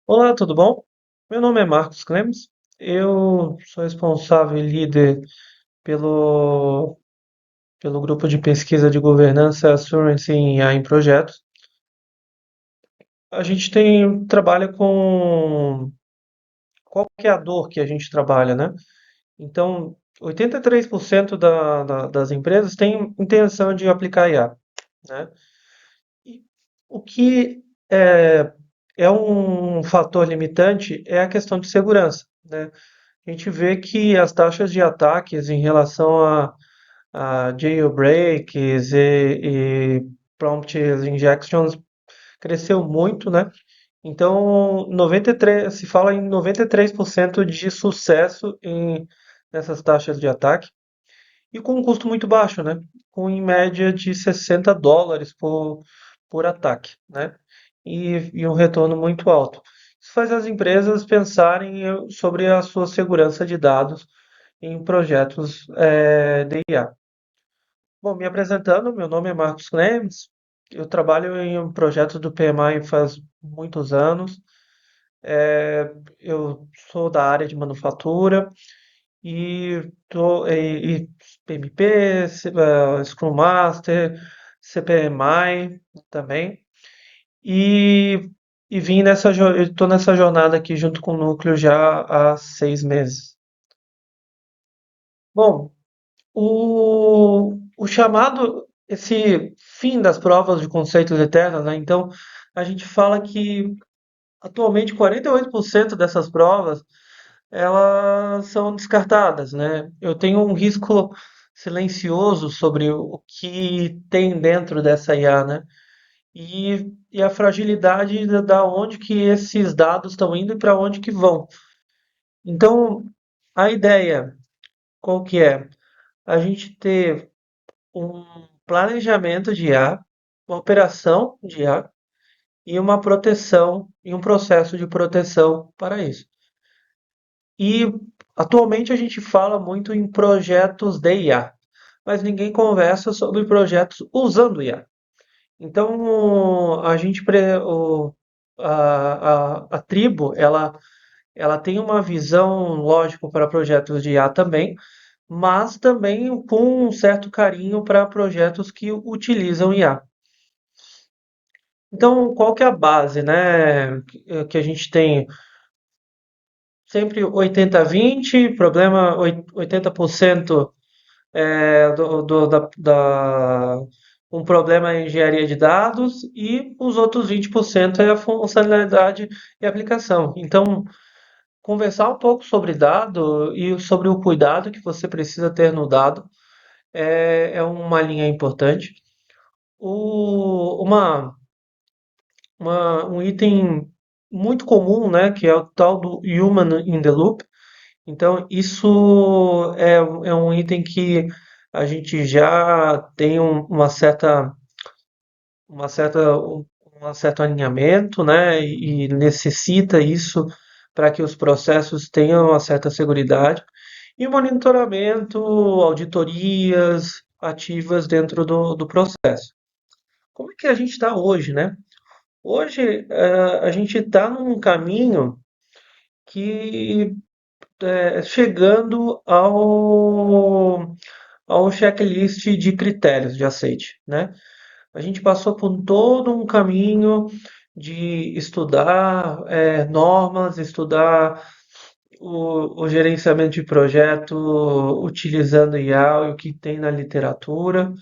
Olá, tudo bom? Meu nome é Marcos Clemes. Eu sou responsável e líder pelo, pelo grupo de pesquisa de governança Assurance em IA em projetos. A gente trabalha com qual que é a dor que a gente trabalha, né? Então, 83% das empresas têm intenção de aplicar IA, né? E o que é, é um fator limitante é a questão de segurança, né? A gente vê que as taxas de ataques em relação a jailbreaks e prompt injections cresceu muito, né? Então, 93, se fala em 93% de sucesso nessas taxas de ataque e com um custo muito baixo, né? Com em média de US$ 60 por ataque, né? E um retorno muito alto. Isso faz as empresas pensarem sobre a sua segurança de dados em projetos de IA. Bom, me apresentando, meu nome é Marcos Clemes, eu trabalho em um projeto do PMI faz muitos anos. Eu sou da área de manufatura e PMP, Scrum Master, CPMI também. E, estou nessa jornada aqui junto com o núcleo já há 6 meses. Bom, o chamado, esse fim das provas de conceitos eternos, né? Então, a gente fala que atualmente 48% dessas provas elas são descartadas, né? Eu tenho um risco silencioso sobre o que tem dentro dessa IA, né? E a fragilidade da onde que esses dados estão indo e para onde que vão. Então, a ideia, qual que é? A gente ter um planejamento de IA, uma operação de IA e uma proteção e um processo de proteção para isso. E atualmente a gente fala muito em projetos de IA, mas ninguém conversa sobre projetos usando IA. Então a gente a tribo ela tem uma visão, lógico, para projetos de IA também, mas também com um certo carinho para projetos que utilizam IA. Então, qual que é a base, né, que a gente tem? Sempre 80-20, problema 80% um problema é engenharia de dados e os outros 20% é a funcionalidade e aplicação. Então, conversar um pouco sobre dado e sobre o cuidado que você precisa ter no dado é uma linha importante. Um item muito comum, né, que é o tal do Human in the Loop. Então, isso é um item que a gente já tem uma certa, um certo alinhamento, né, e necessita isso para que os processos tenham uma certa segurança e monitoramento, auditorias ativas dentro do processo. Como é que a gente está hoje, né? Hoje, a gente está num caminho que chegando ao checklist de critérios de aceite, né? A gente passou por todo um caminho de estudar normas, estudar o gerenciamento de projeto utilizando IA e o que tem na literatura,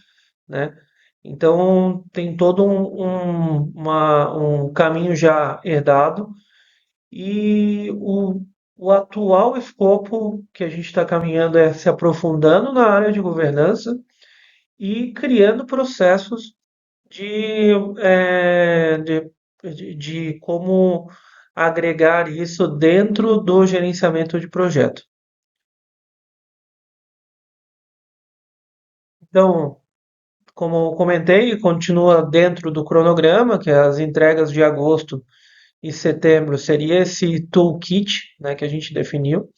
né? Então tem todo um caminho já herdado e o atual escopo que a gente está caminhando é se aprofundando na área de governança e criando processos de, eh, de, de como agregar isso dentro do gerenciamento de projeto. Então, como eu comentei, continua dentro do cronograma, que é as entregas de agosto e setembro seria esse toolkit, né, que a gente definiu.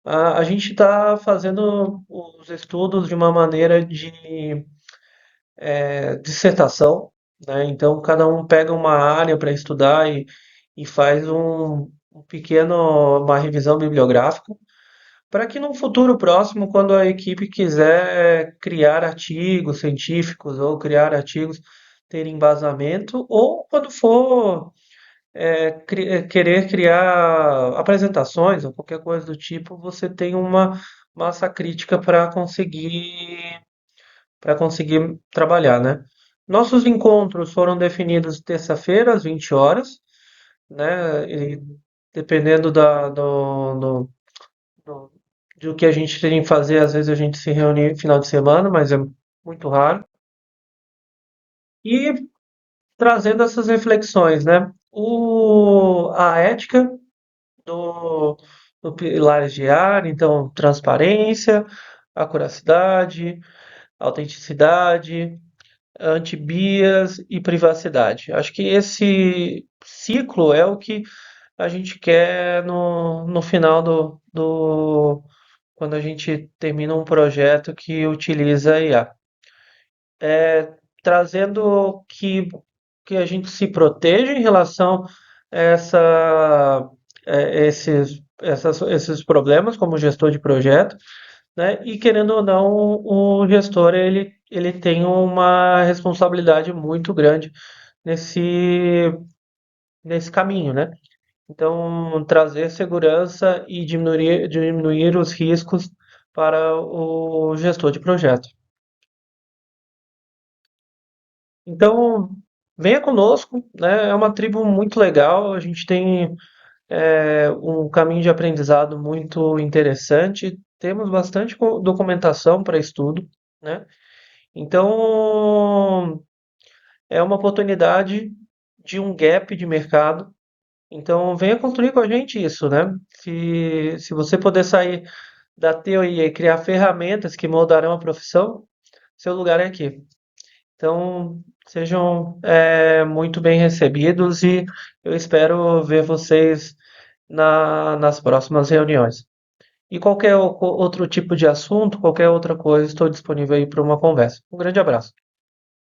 A gente está fazendo os estudos de uma maneira de dissertação, né? Então, cada um pega uma área para estudar e faz uma revisão bibliográfica para que no futuro próximo, quando a equipe quiser criar artigos científicos ou criar artigos ter embasamento, ou quando for querer criar apresentações ou qualquer coisa do tipo, você tem uma massa crítica para conseguir trabalhar, né? Nossos encontros foram definidos terça-feira às 20 horas, né? E dependendo do, do que a gente tem que fazer, às vezes a gente se reúne no final de semana, mas é muito raro. E trazendo essas reflexões, né? A ética do, do pilares de ar, então transparência, acuracidade, autenticidade, anti-bias e privacidade. Acho que esse ciclo é o que a gente quer no final quando a gente termina um projeto que utiliza IA. Trazendo que a gente se proteja em relação a esses problemas como gestor de projeto, né? E querendo ou não, o gestor ele tem uma responsabilidade muito grande nesse caminho, né? Então, trazer segurança e diminuir os riscos para o gestor de projeto. Então, venha conosco, né? É uma tribo muito legal. A gente tem um caminho de aprendizado muito interessante. Temos bastante documentação para estudo, né? Então, é uma oportunidade de um gap de mercado. Então, venha construir com a gente isso, né? Se você puder sair da teoria e criar ferramentas que moldarão a profissão, seu lugar é aqui. Então, sejam muito bem recebidos e eu espero ver vocês nas próximas reuniões. E qualquer outro tipo de assunto, qualquer outra coisa, estou disponível aí para uma conversa. Um grande abraço.